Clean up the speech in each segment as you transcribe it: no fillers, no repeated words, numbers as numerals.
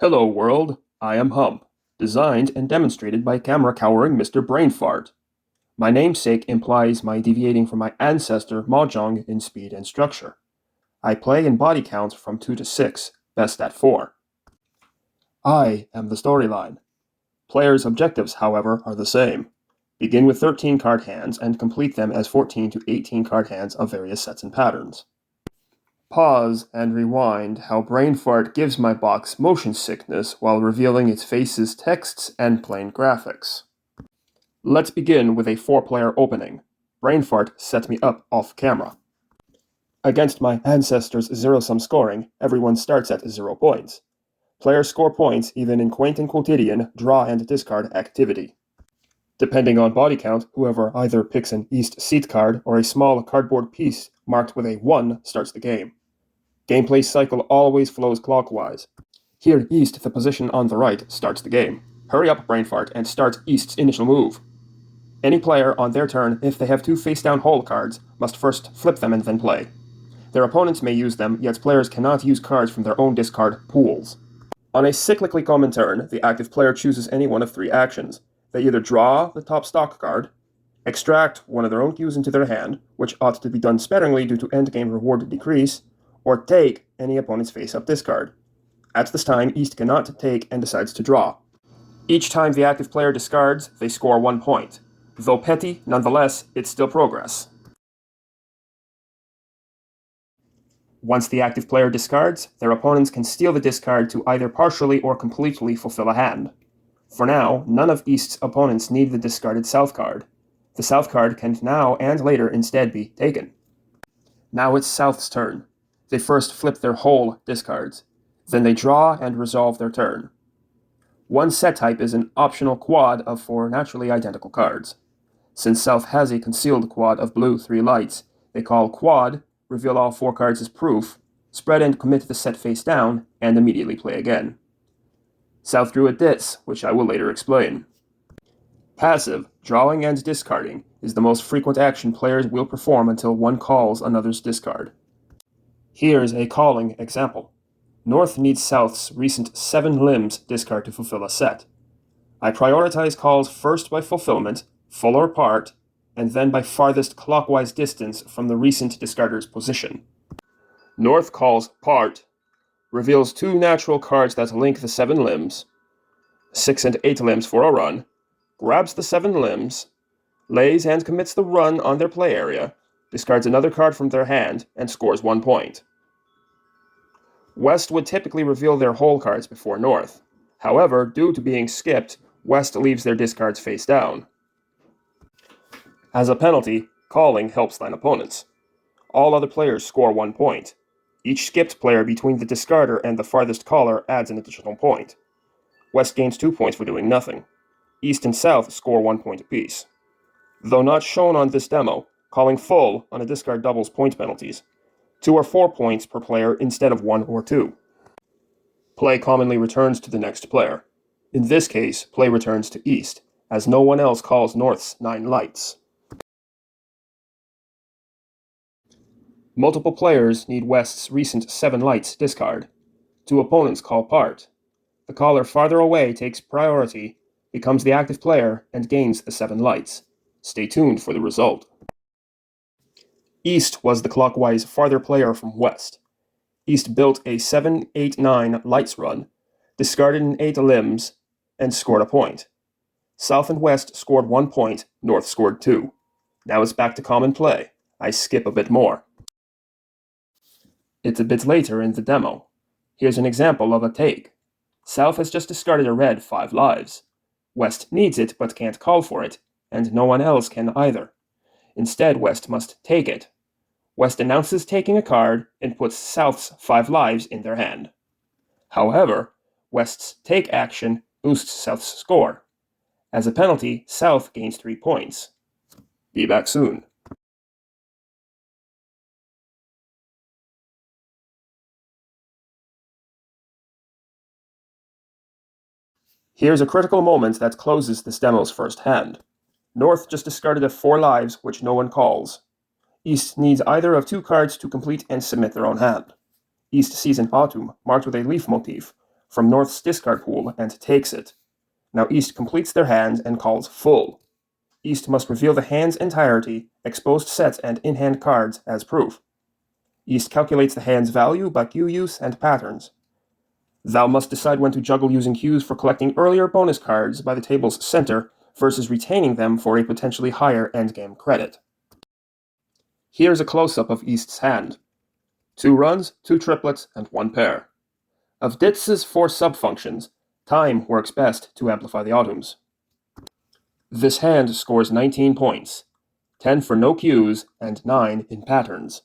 Hello world, I am Hump, designed and demonstrated by camera cowering Mr. Brainfart. My namesake implies my deviating from my ancestor Mahjong in speed and structure. I play in body count from 2 to 6, best at 4. I am the storyline. Players' objectives, however, are the same. Begin with 13 card hands and complete them as 14 to 18 card hands of various sets and patterns. Pause and rewind how Brainfart gives my box motion sickness while revealing its face's texts and plain graphics. Let's begin with a 4-player opening. Brainfart set me up off camera. Against my ancestors' zero-sum scoring, everyone starts at 0 points. Players score points even in quaint and quotidian draw and discard activity. Depending on body count, whoever either picks an East seat card or a small cardboard piece marked with a 1 starts the game. Gameplay cycle always flows clockwise. Here East, the position on the right, starts the game. Hurry up, Brainfart, and start East's initial move. Any player on their turn, if they have 2 face-down hole cards, must first flip them and then play. Their opponents may use them, yet players cannot use cards from their own discard pools. On a cyclically common turn, the active player chooses any one of 3 actions. They either draw the top stock card, extract one of their own cues into their hand, which ought to be done sparingly due to endgame reward decrease, or take any opponent's face-up discard. At this time, East cannot take and decides to draw. Each time the active player discards, they score 1 point. Though petty, nonetheless, it's still progress. Once the active player discards, their opponents can steal the discard to either partially or completely fulfill a hand. For now, none of East's opponents need the discarded south card. The south card can now and later instead be taken. Now it's South's turn. They first flip their whole discards. Then they draw and resolve their turn. One set type is an optional quad of 4 naturally identical cards. Since South has a concealed quad of blue 3 lights, they call quad, reveal all 4 cards as proof, spread and commit the set face down, and immediately play again. South drew a dis, which I will later explain. Passive, drawing and discarding, is the most frequent action players will perform until one calls another's discard. Here's a calling example. North needs South's recent 7 limbs discard to fulfill a set. I prioritize calls first by fulfillment, full or part, and then by farthest clockwise distance from the recent discarder's position. North calls part, reveals 2 natural cards that link the 7 limbs, 6 and 8 limbs for a run, grabs the 7 limbs, lays and commits the run on their play area, discards another card from their hand, and scores 1 point. West would typically reveal their whole cards before North. However, due to being skipped, West leaves their discards face down. As a penalty, calling helps thine opponents. All other players score 1 point. Each skipped player between the discarder and the farthest caller adds an additional point. West gains 2 points for doing nothing. East and South score 1 point apiece. Though not shown on this demo, calling full on a discard doubles point penalties. 2 or 4 points per player instead of 1 or 2. Play commonly returns to the next player. In this case, play returns to East, as no one else calls North's 9 lights. Multiple players need West's recent 7 lights discard. 2 opponents call part. The caller farther away takes priority, becomes the active player, and gains the 7 lights. Stay tuned for the result. East was the clockwise farther player from West. East built a 7-8-9 lights run, discarded an 8 limbs, and scored a point. South and West scored 1 point, North scored 2. Now it's back to common play. I skip a bit more. It's a bit later in the demo. Here's an example of a take. South has just discarded a red 5 lives. West needs it but can't call for it, and no one else can either. Instead, West must take it. West announces taking a card and puts South's 5 lives in their hand. However, West's take action boosts South's score. As a penalty, South gains 3 points. Be back soon. Here's a critical moment that closes this demo's first hand. North just discarded a 4 lives, which no one calls. East needs either of 2 cards to complete and submit their own hand. East sees an autumn marked with a leaf motif, from North's discard pool and takes it. Now East completes their hand and calls full. East must reveal the hand's entirety, exposed sets and in-hand cards as proof. East calculates the hand's value by cue use and patterns. Thou must decide when to juggle using cues for collecting earlier bonus cards by the table's center versus retaining them for a potentially higher endgame credit. Here's a close-up of East's hand. 2 runs, 2 triplets, and 1 pair. Of Ditz's 4 sub-functions, time works best to amplify the autumns. This hand scores 19 points, 10 for no cues and 9 in patterns.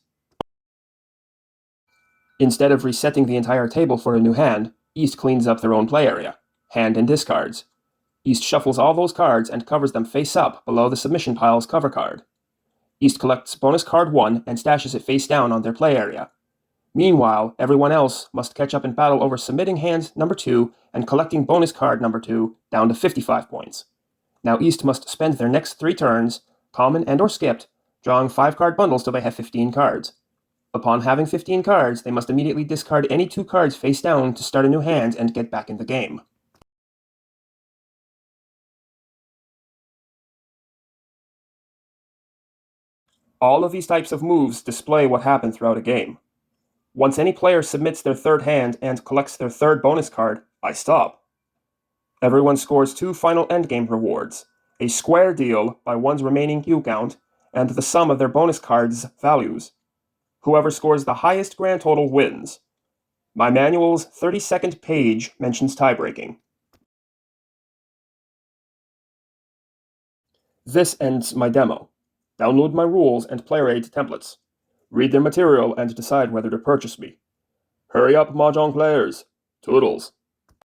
Instead of resetting the entire table for a new hand, East cleans up their own play area, hand and discards. East shuffles all those cards and covers them face up below the submission pile's cover card. East collects bonus card 1 and stashes it face down on their play area. Meanwhile, everyone else must catch up in battle over submitting hand number 2 and collecting bonus card number 2 down to 55 points. Now East must spend their next 3 turns, common and or skipped, drawing 5-card bundles till they have 15 cards. Upon having 15 cards, they must immediately discard any 2 cards face down to start a new hand and get back in the game. All of these types of moves display what happened throughout a game. Once any player submits their 3rd hand and collects their 3rd bonus card, I stop. Everyone scores 2 final endgame rewards, a square deal by one's remaining cue count, and the sum of their bonus cards' values. Whoever scores the highest grand total wins. My manual's 32nd page mentions tie-breaking. This ends my demo. Download my rules and player aid templates. Read their material and decide whether to purchase me. Hurry up, Mahjong players. Toodles.